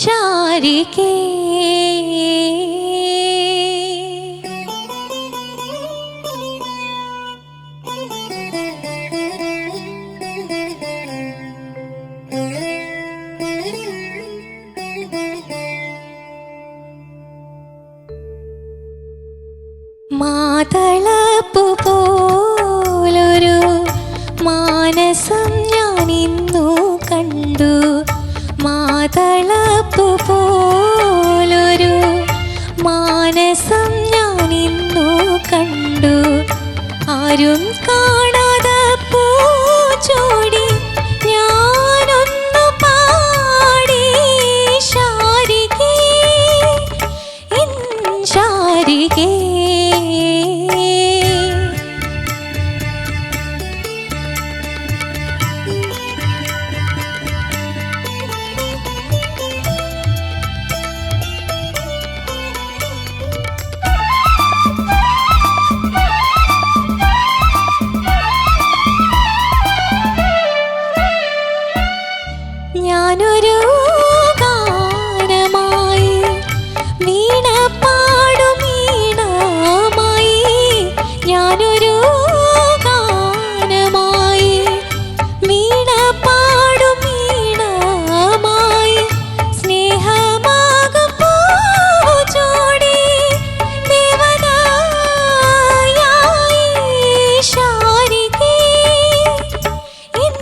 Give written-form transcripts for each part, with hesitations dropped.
ശാരികേ മാതളപ്പൂ പോലൊരു മാനസം ഞാനിന്നു കണ്ടു. മാതളപ്പൂ പോലൊരു മാനസം ഞാനിന്നു കണ്ടു. ആരും കാണാത പൂച്ചോടി ഞാനൊന്നു പാടി ശാരികേ എൻ ശാരികേ. ഞാനൊരു ഗാനമായി വീണ പാടും വീണമായി. ഞാനൊരു ഗാനമായി വീണ പാടും വീണമായി. സ്നേഹമാകും പൂച്ചോടി ദേവതയായി ശാരികേ എൻ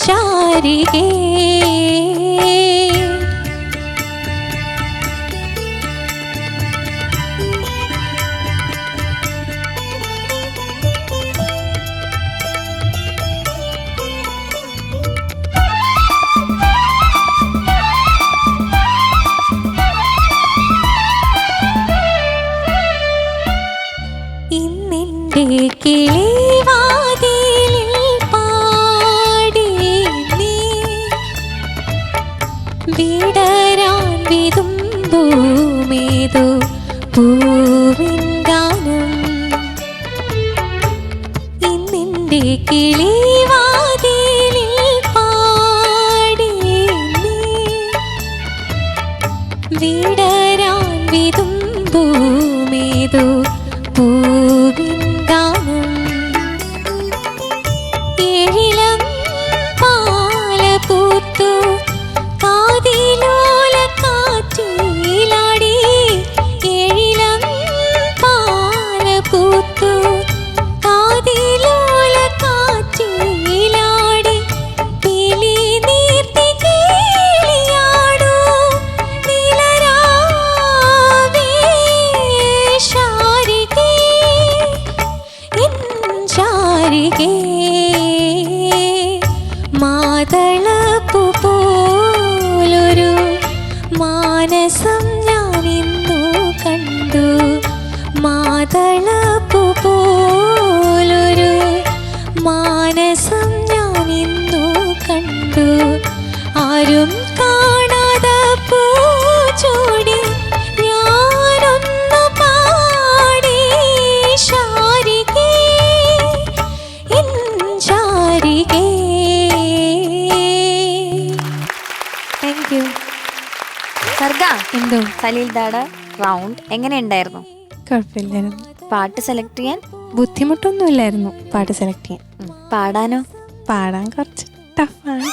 ശാരികേ. ഇന്നെൻ്റെ കിളിവാതിലിൽ പാടി നീ വിടരാൻ വിതുമ്പൂമേതു പൂവിൻ ഗാനം. ഇന്നെൻ്റെ കിളിവാതിലിൽ പാടി നീ വിടരാൻ വിതുമ്പൂമേതു പൂവിൻ ഗാനം. ഏഴിലം പാലപൂത്തു കാതിലോല കാറ്റിലാടി. ഏഴിലം പാലപൂത്തു കാതിലോല കാറ്റിലാടി. പീലി നീർത്തി കേളിയാടൂ നീലരാവേ ശാരികേ എൻ ശാരികേ. മാതളപ്പൂ പോലൊരു മാനസം ഞാനിന്നു കണ്ടു. മാതളപ്പൂ പോലൊരു മാനസം ഞാനിന്നു കണ്ടു. ആരും കാണാത പൂച്ചോടി ഞാനൊന്നു പാടി ശാരികേ എൻ ശാരികേ. Thank you. സർഗ, എന്തോ സലീൽദാടെ റൗണ്ട് എങ്ങനെയുണ്ടായിരുന്നു? കുഴപ്പമില്ലായിരുന്നു. പാട്ട് സെലക്ട് ചെയ്യാൻ ബുദ്ധിമുട്ടൊന്നുമില്ലായിരുന്നു പാട്ട് സെലക്ട് ചെയ്യാൻ. പാടാനോ? പാടാൻ കുറച്ച് ടഫാണ്.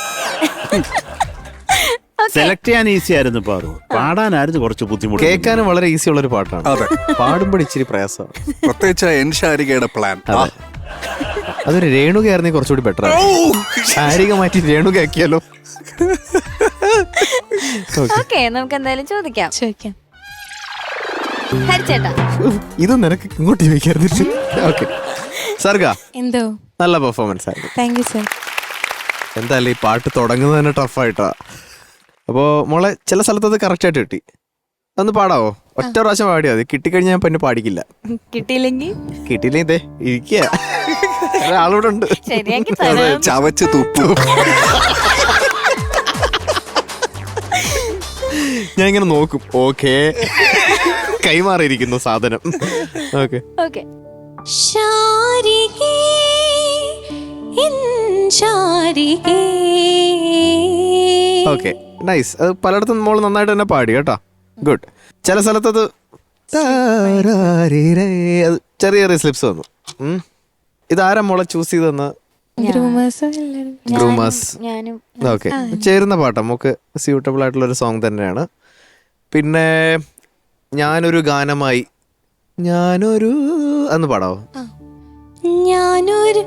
സെലക്ട് ചെയ്യാൻ ഈസി ആയിരുന്നു പാറു, പാടാനായിരുന്നു കുറച്ച് ബുദ്ധിമുട്ട്. കേൾക്കാനും വളരെ ഈസി ഉള്ളൊരു പാട്ടാണ്. അതെ, പാടുമ്പോൾ ഇച്ചിരി പ്രയാസമാണ്. പ്രത്യേകിച്ച് എൻ ശാരികയുടെ പ്ലാൻ. അതൊരു രേണുകയായിരുന്നെങ്കിൽ കുറച്ചുകൂടി ബെറ്റർ ആണ്. ശാരിക മാറ്റി രേണുക ആക്കിയാലോ? ഓക്കെ, നമുക്ക് എന്തായാലും ചോദിക്കാം. ചോദിക്കാം. ഹരിച്ചേട്ടാ, ഇത് നിനക്ക് ഇങ്ങോട്ട് ചോദിക്കാറുണ്ട്. ഓക്കെ സർഗ, എന്തോ നല്ല പെർഫോമൻസ് ആയിരുന്നു. Thank you sir. എന്തായാലും ഈ പാട്ട് തുടങ്ങുന്നത് തന്നെ ടഫായിട്ടാ. അപ്പോൾ മോളെ ചില സ്ഥലത്ത് അത് കറക്റ്റായിട്ട് കിട്ടി. ഒന്ന് പാടാവോ? ഒറ്റ പ്രാവശ്യം പാടിയാ മതി. കിട്ടിക്കഴിഞ്ഞാൽ ഞാൻ പിന്നെ പാടിക്കില്ല. കിട്ടിയില്ലെങ്കിൽ കിട്ടിയില്ലെങ്കിൽ ഇതേ ഇരിക്കുക, ഒരാളിവിടെ ഉണ്ട്. ശരിയാക്കി അതെ, തരാം. ചവച്ച് തുപ്പു. ഞാൻ ഇങ്ങനെ നോക്കും. ഓക്കേ, കൈമാറിയിരിക്കുന്നു സാധനം. Okay okay. ശാരികേ എൻ ശാരികേ. Okay, nice. അത് പലയിടത്തും മോള് നന്നായിട്ട് തന്നെ പാടി കേട്ടോ. ഗുഡ്. ചില സ്ഥലത്തത് താരാരിരേ, അത് ചെറിയ ചെറിയ സ്ലിപ്സ് വന്നു. ഇതാരാ മോളെ ചൂസ് ചെയ്തെന്ന? ഗ്രൂമേഴ്സ് എല്ലാവരും. ഗ്രൂമേഴ്സ്. ഞാനും ഓക്കെ, ചേരുന്ന പാട്ടാ, നമുക്ക് സ്യൂട്ടബിൾ ആയിട്ടുള്ള ഒരു സോങ് തന്നെയാണ്. പിന്നെ ഞാനൊരു ഗാനമായി, ഞാനൊരു എന്ന് പാടാവോ? ഞാനൊരു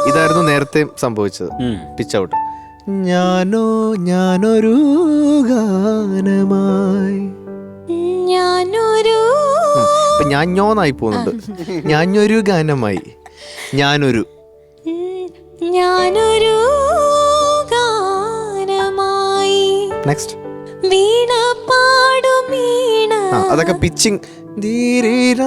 ഇതായിരുന്നു നേരത്തെ സംഭവിച്ചത്, പിച്ച് ഔട്ട്. ഞാനൊരു ഗാനമായി, ഞാഞ്ഞോന്നായി പോകുന്നുണ്ട്. ഞാനൊരു ഗാനമായി, ഞാനൊരു ഗാനമായി. നെക്സ്റ്റ്. വീണ പാടും വീണ. അതൊക്കെ പിച്ചിങ്. വീണ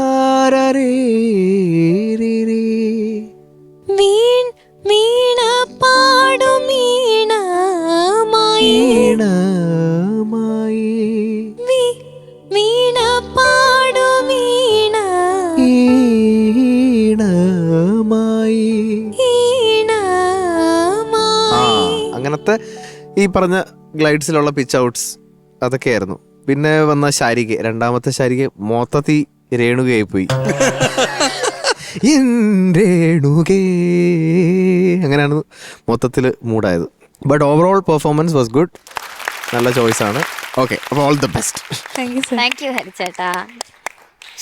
പാടും വീണമായി. വീണ പാടും അങ്ങനത്തെ ഈ പറഞ്ഞ ഗ്ലൈഡ്സിലുള്ള പിച്ച് ഔട്ട്സ് അതൊക്കെയായിരുന്നു. പിന്നെ വന്ന ശാരിക, രണ്ടാമത്തെ ശാരിക മൊത്തത്തിൽ രേണുകയായി പോയി. രേണുകേ അങ്ങനെയാണ് മൊത്തത്തിൽ മൂഡായത്. But overall performance was good. നല്ല ചോയ്സ് ആണ്. ഓക്കെ, അപ്പോൾ all the best. Thank you sir. Thank you ഹരിച്ചേട്ടാ.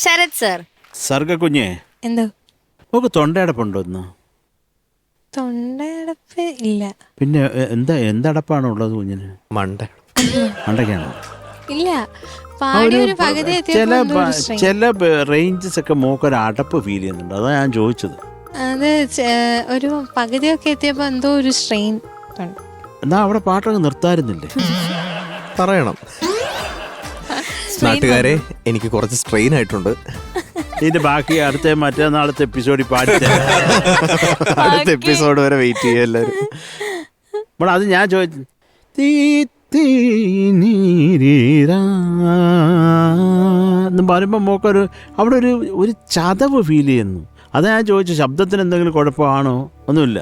ശരത് സർ. സർഗ കുഞ്ഞെ, എന്തോ നമുക്ക് തൊണ്ടയടപ്പുണ്ടോ ഇന്ന്? തൊണ്ടയടപ്പ് ഇല്ല. പിന്നെ എന്തടപ്പാണ് ഉള്ളത് കുഞ്ഞിന്? മണ്ടയ്ക്കാണോ? ഇല്ല, പാടി ഒരു പകുതി ചില റേഞ്ചസ് ഒക്കെ മോക്കൊരു അടപ്പ് ഫീൽ ചെയ്യുന്നുണ്ട്, അതാ ഞാൻ ചോദിച്ചത്. അത് ഒരു പകുതിയൊക്കെ എത്തിയപ്പോ എന്തോ ഒരു സ്ട്രെയിൻ ഉണ്ട്. എന്നാ അവിടെ പാട്ടൊക്കെ നിർത്താറുന്നില്ലേ? പറയണം നാട്ടുകാരെ, എനിക്ക് കുറച്ച് സ്ട്രെയിൻ ആയിട്ടുണ്ട്. ഇതിന്റെ ബാക്കി മറ്റേ നാളത്തെ എപ്പിസോഡിൽ പാടി അടുത്ത എപ്പിസോഡ് വരെ വെയിറ്റ് ചെയ്യുക എല്ലാവരും. അപ്പോൾ അത് ഞാൻ ചോദിച്ചു എന്ന് പറയുമ്പോൾ മോക്കൊരു അവിടെ ഒരു ചതവ് ഫീൽ ചെയ്യുന്നു. അതാ ഞാൻ ചോദിച്ചു, ശബ്ദത്തിന് എന്തെങ്കിലും കുഴപ്പമാണോ? ഒന്നുമില്ല,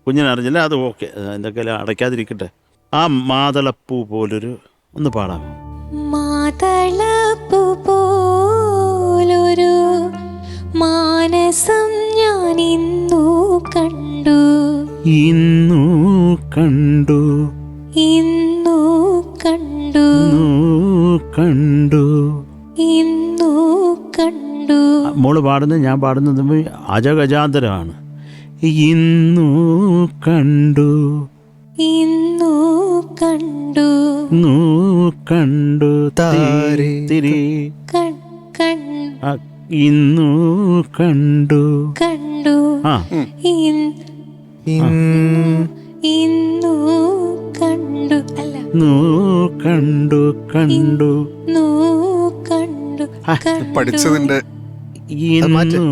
കുഞ്ഞിനറിഞ്ഞില്ല. അത് ഓക്കെ, എന്തൊക്കെയാലും അടയ്ക്കാതിരിക്കട്ടെ. ആ മാതളപ്പൂ പോലൊരു ഒന്ന് പാടാം. മാതളപ്പൂ പോലൊരു മാനസം ഞാൻ ഇന്നു കണ്ടു. ഇന്നു കണ്ടു ഇന്നു കണ്ടു കണ്ടു ഇന്നു കണ്ടു. മോള് പാടുന്നത് ഞാൻ പാടുന്നത് അജഗജാന്തരമാണ്. ഇന്നു കണ്ടു ഇന്നു കണ്ടു കണ്ടു തിരി ഇന്നു കണ്ടു കണ്ടു ആ ഇന്നു കണ്ടു അല്ല കണ്ടു കണ്ടു കണ്ടു പഠിച്ചതിന്റെ ഇന്നു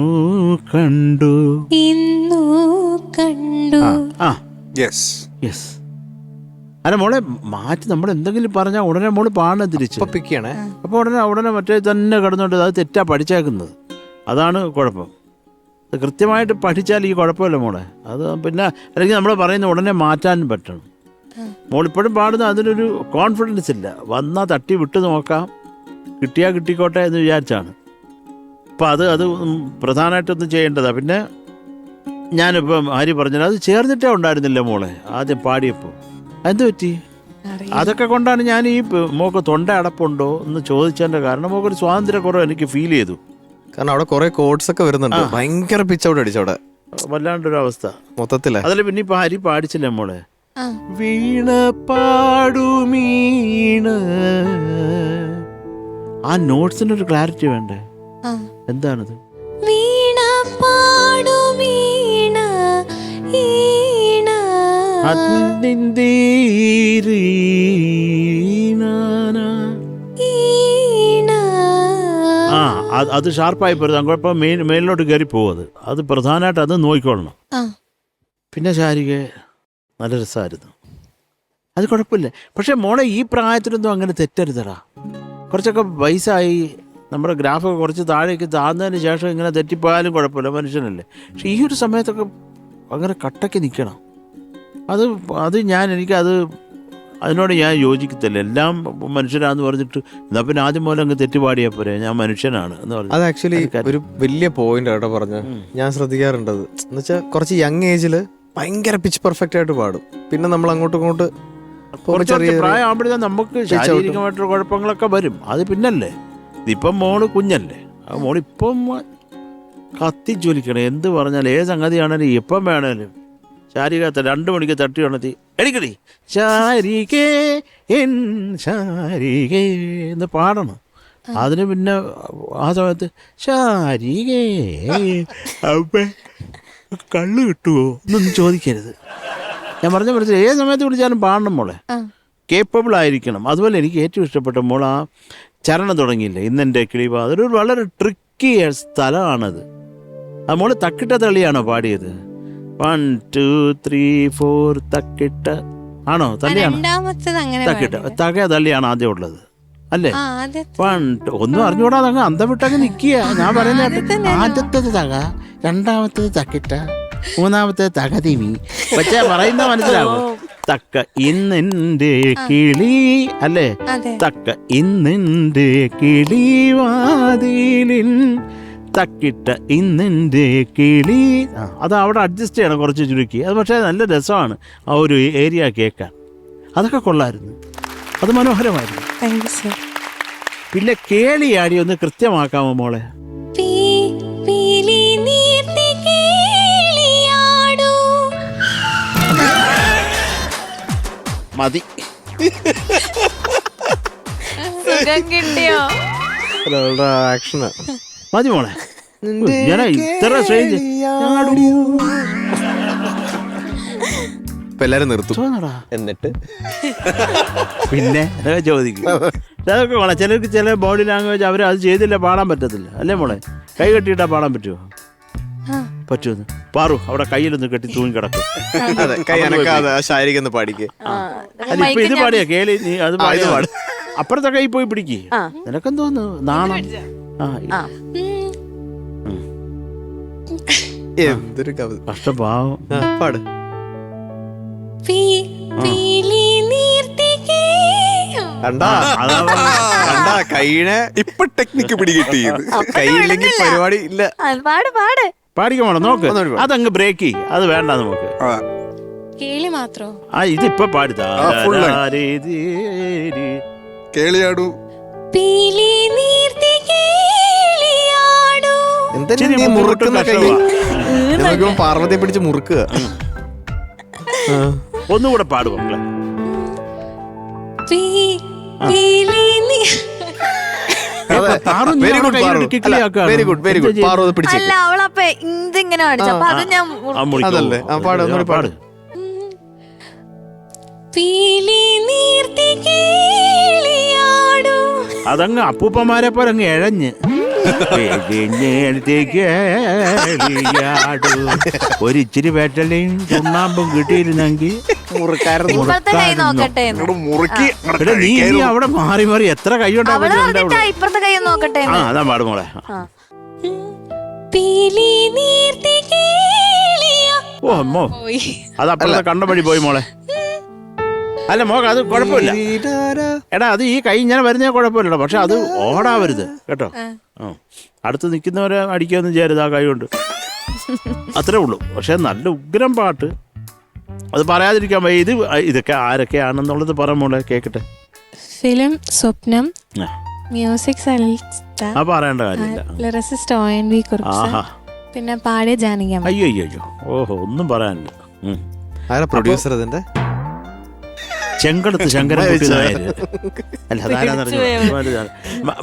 കണ്ടു ഇന്നു കണ്ടു. Yes yes. അല്ല മോളെ മാറ്റി നമ്മൾ എന്തെങ്കിലും പറഞ്ഞാൽ ഉടനെ മോള് പാടണം തിരിച്ച്. പിക്കാണേ. അപ്പോൾ ഉടനെ മറ്റേ തന്നെ കിടന്നോണ്ട് അത് തെറ്റാ പഠിച്ചേക്കുന്നത്. അതാണ് കുഴപ്പം. അത് കൃത്യമായിട്ട് പഠിച്ചാൽ ഈ കുഴപ്പമില്ല മോളെ. അത് പിന്നെ അല്ലെങ്കിൽ നമ്മൾ പറയുന്ന ഉടനെ മാറ്റാനും പറ്റണം. മോളിപ്പോഴും പാടുന്ന അതിനൊരു കോൺഫിഡൻസ് ഇല്ല. വന്നാൽ തട്ടി വിട്ട് നോക്കാം, കിട്ടിയാൽ കിട്ടിക്കോട്ടെ എന്ന് വിചാരിച്ചാണ്. അപ്പം അത് പ്രധാനമായിട്ടൊന്നും ചെയ്യേണ്ടതാണ്. പിന്നെ ഞാനിപ്പം ഹരി പറഞ്ഞത് അത് ചേർന്നിട്ടേ ഉണ്ടായിരുന്നില്ല മോളെ ആദ്യം പാടിയപ്പോൾ. എന്ത് പറ്റി? അതൊക്കെ കൊണ്ടാണ് ഞാൻ ഈ മോക്ക് തൊണ്ട അടപ്പുണ്ടോ എന്ന് ചോദിച്ചതിൻ്റെ കാരണം. മോക്കൊരു സ്വാതന്ത്ര്യക്കുറവ് എനിക്ക് ഫീൽ ചെയ്തു. കാരണം അവിടെ കുറെ കോഡ്സ് ഒക്കെ വരുന്നുണ്ട്. ഭയങ്കര പിച്ച് ഔട്ട് അടിച്ചവിടെ, വല്ലാണ്ടൊരു അവസ്ഥ മൊത്തത്തില്. അതിൽ പിന്നെ ഇപ്പൊ ഹരി പാടിച്ചില്ലേ മോളെ? വീണ പാടുമീണ. ആ നോട്ട്സിനൊരു ക്ലാരിറ്റി വേണ്ടേ? എന്താണത്? വീണ പാടുമീണ ഈണ അത് ഷാർപ്പായി പോരുത്. അങ്ങോട്ട് മേലിലോട്ട് കയറി പോവത്. അത് പ്രധാനമായിട്ട് അത് നോക്കിക്കൊള്ളണം. പിന്നെ ശാരിക നല്ല രസമായിരുന്നു, അത് കുഴപ്പമില്ല. പക്ഷെ മോളെ ഈ പ്രായത്തിലൊന്നും അങ്ങനെ തെറ്റരുതടാ. കുറച്ചൊക്കെ വയസ്സായി, നമ്മുടെ ഗ്രാഫൊക്കെ കുറച്ച് താഴേക്ക് താഴ്ന്നതിന് ശേഷം ഇങ്ങനെ തെറ്റിപ്പോയാലും കുഴപ്പമില്ല, മനുഷ്യനല്ലേ. പക്ഷെ ഈ ഒരു സമയത്തൊക്കെ അങ്ങനെ കട്ടയ്ക്ക് നിൽക്കണം. അത് എനിക്കത് അതിനോട് ഞാൻ യോജിക്കത്തില്ല. എല്ലാം മനുഷ്യരാന്ന് പറഞ്ഞിട്ട് എന്നാ പിന്നെ ആദ്യം പോലെ അങ്ങ് തെറ്റുപാടിയാ പോരെ, ഞാൻ മനുഷ്യനാണ് എന്ന് പറഞ്ഞു. അത് ആക്ച്വലി ഒരു വലിയ പോയിന്റ് കേട്ടോ പറഞ്ഞ. ഞാൻ ശ്രദ്ധിക്കാറുണ്ടത് എന്ന് വെച്ചാൽ കുറച്ച് യങ് ഏജില് ഭയങ്കര പിച്ച് പെർഫെക്റ്റ് ആയിട്ട് പാടും. പിന്നെ നമ്മൾ അങ്ങോട്ടും ഇങ്ങോട്ട് കുറച്ച് പ്രായമാകുമ്പോഴേ നമുക്ക് ശാരീരികമായിട്ടുള്ള കുഴപ്പങ്ങളൊക്കെ വരും. അത് പിന്നല്ലേ, ഇതിപ്പം മോള് കുഞ്ഞല്ലേ, ആ മോളിപ്പം കത്തി ജ്വലിക്കണം. എന്ത് പറഞ്ഞാലും ഏത് സംഗതിയാണേലും ഇപ്പം വേണേലും ശാരികത്തെ 2 മണിക്ക് തട്ടി ഉണർത്തി എടിക്കടി ശാരികേ എൻ ശാരികേ എന്ന് പാടണം. അതിന് പിന്നെ ആ സമയത്ത് ശാരികേ അപ്പേ കള്ള് കിട്ടുമോ എന്നൊന്നും ചോദിക്കരുത്. ഞാൻ പറഞ്ഞ മനസ്സിൽ ഏത് സമയത്ത് വിളിച്ചാലും പാടണം മോളെ, കേപ്പബിൾ ആയിരിക്കണം. അതുപോലെ എനിക്ക് ഏറ്റവും ഇഷ്ടപ്പെട്ട മോൾ ആ ചരണം തുടങ്ങിയില്ലേ, ഇന്നെൻ്റെ കിളിവ, അതൊരു വളരെ ട്രിക്കി സ്ഥലമാണത്. ആ മോള് തക്കിട്ട തള്ളിയാണോ പാടിയത്? 1 2 3 4 തക്കിട്ട ആണോ തള്ളിയാണോ? രണ്ടാമത്തേത് അങ്ങനെ തക്കിട്ട തക തള്ളിയാണ് ആദ്യം ഉള്ളത് അല്ലേ? ആദ്യത്തെ 1 ഒന്നും അറിഞ്ഞുകൂടാതെ അങ്ങ് അന്തം വിട്ടങ്ങ് നിൽക്കുക. ഞാൻ പറയുന്നത് ആദ്യത്തേത് തക, രണ്ടാമത്തേത് തക്കിട്ട, മൂന്നാമത്തേത് തകതിമി. പക്ഷേ പറയുന്ന മനസ്സിലാവും. തക്ക ഇന്നെൻ്റെ കിളി അല്ലേ, തക്ക ഇന്നെൻ്റെ കിളി വാതിലിൻ തക്കിട്ട ഇന്നെൻ്റെ കിളി. അത് അവിടെ അഡ്ജസ്റ്റ് ചെയ്യണം കുറച്ച് ചുരുക്കി. അത് പക്ഷേ നല്ല രസമാണ് ആ ഒരു ഏരിയ കേൾക്കാൻ. അതൊക്കെ കൊള്ളായിരുന്നു, അത് മനോഹരമായിരുന്നു. പിന്നെ കേളിയാടി ഒന്ന് കൃത്യമാക്കാമോ മോളെ? മതി, സുഖം കിട്ടിയോ? ആക്ഷന് മതി മോളെ. ഞാൻ ഇത്ര സ്ട്രേഞ്ച് ഇപ്പൊ എല്ലാരും നിർത്തും. തോന്നടാ എന്നിട്ട് പിന്നെ അതൊക്കെ ചോദിക്കും. അതൊക്കെ വേണം. ചിലർക്ക് ചില ബോഡി ലാംഗ്വേജ് അവർ അത് ചെയ്തില്ല പാടാൻ പറ്റത്തില്ല അല്ലേ മോളെ? കൈ കെട്ടിയിട്ടാ പാടാൻ പറ്റുമോ? പറ്റുമെന്ന് പാറു അവിടെ കയ്യിലൊന്ന് കെട്ടി തൂങ്ങി കിടക്കും. അതെ, കൈ അനക്കാതെ ശാരീരിക പാടിക്ക്. അല്ല ഇപ്പൊ ഇത് പാടിയാ കേളി, നീ അത് പാട്. അപ്പുറത്തെ കൈ പോയി പിടിക്ക്. നിനക്കെന്തോന്നു നാണം? എന്തൊരു കഷ്ടപാവം. പാട്. കണ്ടാ കൈയിനെ ഇപ്പൊ ടെക്നിക്ക് പിടികിട്ടി. കൈയില്ലെങ്കിൽ പരിപാടി ഇല്ല. പാടിക്കാൻ വേണം നോക്ക്. അതങ്ങ് ബ്രേക്ക് ചെയ്യും. അത് വേണ്ട നമുക്ക്. കേളി മാത്രോ? ആ ഇതിപ്പൊ പാടുതാ കേളിയാടു. എന്തെങ്കിലും നീ മുറുക്കുന്ന കൈ പാർവതിയെ പിടിച്ച് മുറുക്കുക. ഒന്നുകൂടെ പാടും മക്കളെ. Very good very good. Parvathi പിടിച്ചു. അല്ല അവളപ്പ ഇതിങ്ങനെ അടിച്ചു. അപ്പൊ അത് ഞാൻ അതല്ലേ പാട്, ഒന്നുകൂടി പാട്. അതങ്ങ് അപ്പൂപ്പന്മാരെ പോലെ അങ്ങ് എഴഞ്ഞ് ഒരിച്ചിരി വേറ്റലയും ചുണ്ണാമ്പും കിട്ടിയിരുന്നെങ്കിൽ ഇപ്പഴത്തെ കൈ നോക്കട്ടെ. നീ അവിടെ മാറി മാറി എത്ര കൈ ഇപ്പഴത്തെ കൈ നോക്കട്ടെ. അതാ പാടുമോളെ. ഓ അമ്മോ, അത് അപ്പുറത്തെ കണ്ട വഴി പോയി മോളെ. അല്ല മോക്ക് അത് കുഴപ്പമില്ല. എടാ അത് ഈ കൈ ഇങ്ങനെ വരുന്നേ കുഴപ്പമില്ലടാ, പക്ഷെ അത് ഓടാവരുത് കേട്ടോ. അടുത്ത് നിൽക്കുന്നവരെ അടിക്കാന്നും ചെയ്യരുത് ആ കൈ കൊണ്ട്. അത്രേ ഉള്ളൂ. പക്ഷെ നല്ല ഉഗ്രം പാട്ട്. അത് പറയാതിരിക്കാൻ വയ്യ. ഇതൊക്കെ ആരൊക്കെയാണെന്നുള്ളത് പറ മോളെ കേക്കട്ടെ. ഫിലിം സ്വപ്നം, മ്യൂസിക് പറയേണ്ട കാര്യമില്ല. പിന്നെ പാടിയ ജാനകി. അയ്യോ ഓഹോ, ഒന്നും പറയാനില്ല. പ്രൊഡ്യൂസർ അതിന്റെ ചെങ്കടത്ത് ശങ്കരൻകുട്ടി നായർ. അല്ല അതാരാന്നറിഞ്ഞു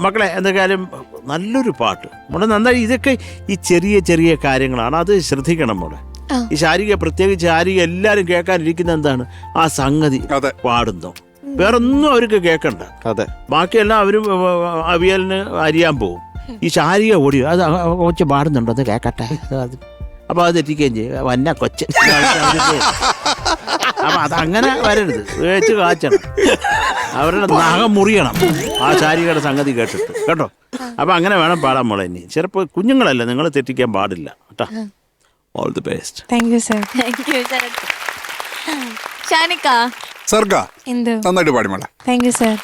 മക്കളെ. എന്തൊക്കെയാലും നല്ലൊരു പാട്ട് മോളെ, നന്നായി. ഇതൊക്കെ ഈ ചെറിയ ചെറിയ കാര്യങ്ങളാണ്, അത് ശ്രദ്ധിക്കണം മോളെ. ഈ ശാരിക, പ്രത്യേകിച്ച് ശാരിക എല്ലാരും കേൾക്കാനിരിക്കുന്ന എന്താണ് ആ സംഗതി പാടുന്നു. വേറൊന്നും അവർക്ക് കേൾക്കണ്ട. ബാക്കിയെല്ലാം അവരും അവിയലിന് അരിയാൻ പോകും. ഈ ശാരിക ഓടി അത് കൊച്ചു പാടുന്നുണ്ടോ അത് കേൾക്കട്ടെ. അപ്പൊ അത് തെറ്റിക്കുകയും ചെയ്യും. വന്ന കൊച്ച്. അപ്പൊ അതങ്ങനെ വരരുത്, വേച്ച് കാച്ചണം. അവരുടെ നഖം മുറിയണം ആ ശാരികയുടെ സംഗതി കേട്ടിട്ട് കേട്ടോ. അപ്പൊ അങ്ങനെ വേണം പാടാൻ മോളെ. ഇനി ചിലപ്പോൾ കുഞ്ഞുങ്ങളല്ല, നിങ്ങൾ തെറ്റിക്കാൻ പാടില്ല കേട്ടോ. All the best. Thank you sir. Shanika, Sarga എന്തോ നന്നായിട്ട് പാടി മോളെ. Thank you sir.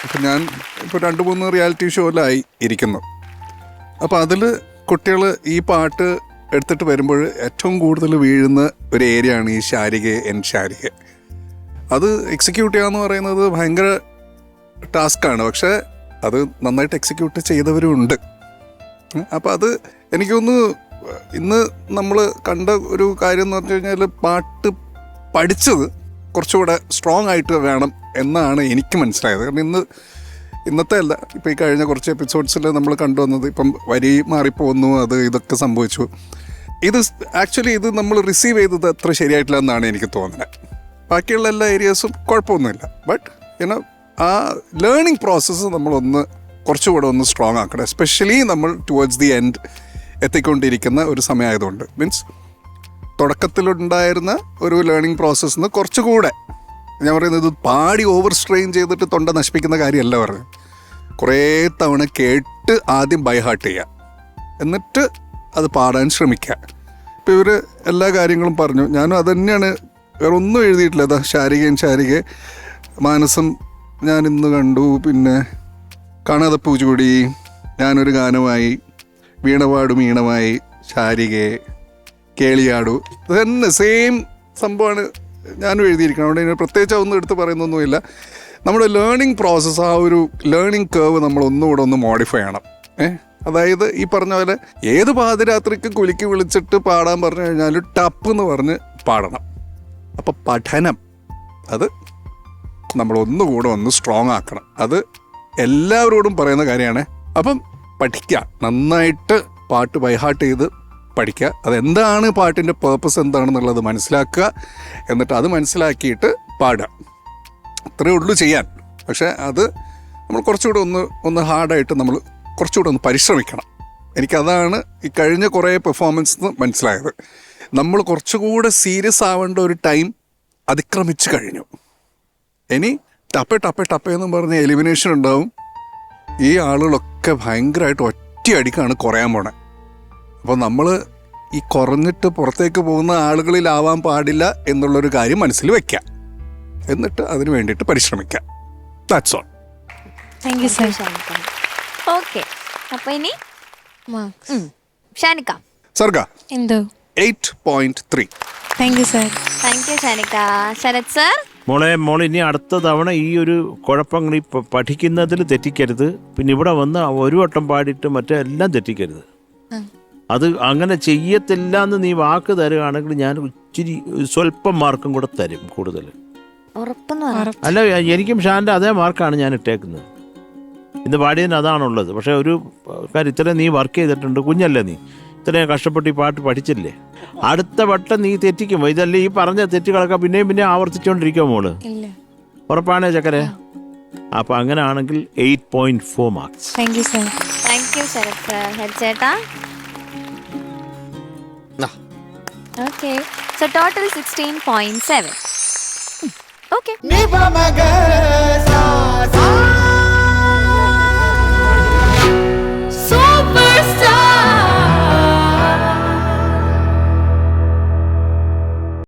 അപ്പം ഞാൻ ഇപ്പോൾ 2-3 റിയാലിറ്റി ഷോയിലായി ഇരിക്കുന്നു. അപ്പോൾ അതിൽ കുട്ടികൾ ഈ പാട്ട് എടുത്തിട്ട് വരുമ്പോൾ ഏറ്റവും കൂടുതൽ വീഴുന്ന ഒരു ഏരിയ ആണ് ഈ ശാരിക. അത് എക്സിക്യൂട്ട് ചെയ്യാന്ന് പറയുന്നത് ഭയങ്കര ടാസ്ക്കാണ്. പക്ഷേ അത് നന്നായിട്ട് എക്സിക്യൂട്ട് ചെയ്തവരും ഉണ്ട്. അപ്പം അത് എനിക്കൊന്ന് ഇന്ന് നമ്മൾ കണ്ട ഒരു കാര്യം എന്ന് പറഞ്ഞു കഴിഞ്ഞാൽ പാട്ട് പഠിച്ചത് കുറച്ചുകൂടെ സ്ട്രോങ് ആയിട്ട് വേണം എന്നാണ് എനിക്ക് മനസ്സിലായത്. കാരണം ഇന്നത്തെ അല്ല, ഇപ്പം ഈ കഴിഞ്ഞ കുറച്ച് എപ്പിസോഡ്സിൽ നമ്മൾ കണ്ടുവന്നത് ഇപ്പം വരി മാറിപ്പോകുന്നു, ഇതൊക്കെ സംഭവിച്ചു. ആക്ച്വലി ഇത് നമ്മൾ റിസീവ് ചെയ്തത് അത്ര ശരിയായിട്ടില്ല എന്നാണ് എനിക്ക് തോന്നുന്നത്. ബാക്കിയുള്ള എല്ലാ ഏരിയാസും കുഴപ്പമൊന്നുമില്ല. ബട്ട് ആ ലേണിംഗ് പ്രോസസ്സ് നമ്മളൊന്ന് കുറച്ചുകൂടെ ഒന്ന് സ്ട്രോങ് ആക്കണം. എസ്പെഷ്യലി നമ്മൾ ടുവേർഡ്സ് ദി എൻഡ് എത്തിക്കൊണ്ടിരിക്കുന്ന ഒരു സമയമായതുകൊണ്ട്. മീൻസ് തുടക്കത്തിലുണ്ടായിരുന്ന ഒരു ലേണിംഗ് പ്രോസസ്സിന് കുറച്ചുകൂടെ, ഞാൻ പറയുന്നത് പാടി ഓവർ സ്ട്രെയിൻ ചെയ്തിട്ട് തൊണ്ട നശിപ്പിക്കുന്ന കാര്യമല്ല പറഞ്ഞത്. കുറേ തവണ കേട്ട് ആദ്യം ബൈ ഹാർട്ട് ചെയ്യുക, എന്നിട്ട് അത് പാടാൻ ശ്രമിക്കുക. ഇപ്പോൾ ഇവർ എല്ലാ കാര്യങ്ങളും പറഞ്ഞു, ഞാനും അത് തന്നെയാണ്, വേറെ ഒന്നും എഴുതിയിട്ടില്ല. അതാ ശാരിക മാനസം ഞാൻ ഇന്ന് കണ്ടു, പിന്നെ കാണാതെ പൂച്ചൂടി, ഞാനൊരു ഗാനമായി, വീണപാടും ഈണമായി, ശാരികെ കേളിയാടു, ഇത് തന്നെ സെയിം സംഭവമാണ് ഞാനും എഴുതിയിരിക്കണം. അവിടെ ഇതിന് പ്രത്യേകിച്ച് ഒന്നും എടുത്ത് പറയുന്നൊന്നുമില്ല. നമ്മുടെ ലേണിംഗ് പ്രോസസ്സ്, ആ ഒരു ലേണിംഗ് കേർവ് നമ്മൾ ഒന്നുകൂടെ ഒന്ന് മോഡിഫൈ ചെയ്യണം. അതായത് ഈ പറഞ്ഞ പോലെ ഏത് പാതിരാത്രിക്ക് കുലുക്കി വിളിച്ചിട്ട് പാടാൻ പറഞ്ഞു കഴിഞ്ഞാൽ ടപ്പ് എന്ന് പറഞ്ഞ് പാടണം. അപ്പം പഠനം അത് നമ്മളൊന്നുകൂടെ ഒന്ന് സ്ട്രോങ് ആക്കണം. അത് എല്ലാവരോടും പറയുന്ന കാര്യമാണ്. അപ്പം പഠിക്കുക, നന്നായിട്ട് പാട്ട് ബൈഹാർട്ട് ചെയ്ത് പഠിക്കുക. അതെന്താണ് പാട്ടിൻ്റെ പേർപ്പസ് എന്താണെന്നുള്ളത് മനസ്സിലാക്കുക, എന്നിട്ട് അത് മനസ്സിലാക്കിയിട്ട് പാടുക. അത്രയേ ഉള്ളൂ ചെയ്യാൻ. പക്ഷേ അത് നമ്മൾ കുറച്ചുകൂടെ ഒന്ന് ഹാർഡായിട്ട് നമ്മൾ കുറച്ചുകൂടെ ഒന്ന് പരിശ്രമിക്കണം. എനിക്കതാണ് ഈ കഴിഞ്ഞ കുറേ പെർഫോമൻസ് മനസ്സിലായത്. നമ്മൾ കുറച്ചുകൂടെ സീരിയസ് ആവേണ്ട ഒരു ടൈം അതിക്രമിച്ച് കഴിഞ്ഞു. ഇനി ടപ്പേ എന്ന് പറഞ്ഞ എലിമിനേഷൻ ഉണ്ടാവും. ഈ ആളുകളൊക്കെ ഭയങ്കരമായിട്ട് ഒറ്റയടിക്കാണ് കുറയാൻ പോണേ. അപ്പോൾ നമ്മൾ ഈ കുറഞ്ഞിട്ട് പുറത്തേക്ക് പോകുന്ന ആളുകളിലാവാൻ പാടില്ല എന്നുള്ളൊരു കാര്യം മനസ്സിൽ വയ്ക്കാം. എന്നിട്ട് അതിന് വേണ്ടിയിട്ട് പരിശ്രമിക്കാം. That's all. Thank you sir. Okay, അപ്പൊ ഇനി മാർക്സ്. ഷാനിക്ക. സർഗ എന്തോ 8.3. Thank you sir. Thank you Shanika. Sharath sir. മോൾ ഇനി അടുത്ത തവണ ഈ ഒരു കുഴപ്പങ്ങൾ ഈ പഠിക്കുന്നതിൽ തെറ്റിക്കരുത്. പിന്നെ ഇവിടെ വന്ന് ഒരു വട്ടം പാടിയിട്ട് മറ്റേ എല്ലാം തെറ്റിക്കരുത്. അത് അങ്ങനെ ചെയ്യത്തില്ല എന്ന് നീ വാക്ക് തരുകയാണെങ്കിൽ ഞാൻ ഇച്ചിരി സ്വല്പം മാർക്കും കൂടെ തരും കൂടുതൽ. അല്ല, എനിക്കും ഷാൻ്റെ അതേ മാർക്കാണ് ഞാൻ ഇട്ടേക്കുന്നത്. ഇന്ന് പാടിയതിന് അതാണുള്ളത്. പക്ഷേ ഒരു കാര്യം, ഇത്രയും നീ വർക്ക് ചെയ്തിട്ടുണ്ട്, കുഞ്ഞല്ലേ നീ, ഇത്രയും കഷ്ടപ്പെട്ട് ഈ പാട്ട് പഠിച്ചില്ലേ, അടുത്ത വട്ടം നീ തെറ്റിക്കുമോ? ഇതല്ലേ ഈ പറഞ്ഞ തെറ്റുകളൊക്കെ പിന്നെയും ആവർത്തിച്ചുകൊണ്ടിരിക്കുമോ മോള്? ഉറപ്പാണേ ചക്കരെ? അപ്പം അങ്ങനെ ആണെങ്കിൽ 8.4 marks. Thank you sir. Thank you Sharath sir. ഹെഡ്സേട്ടാ. Okay, so total 16.7. ഓക്കെ.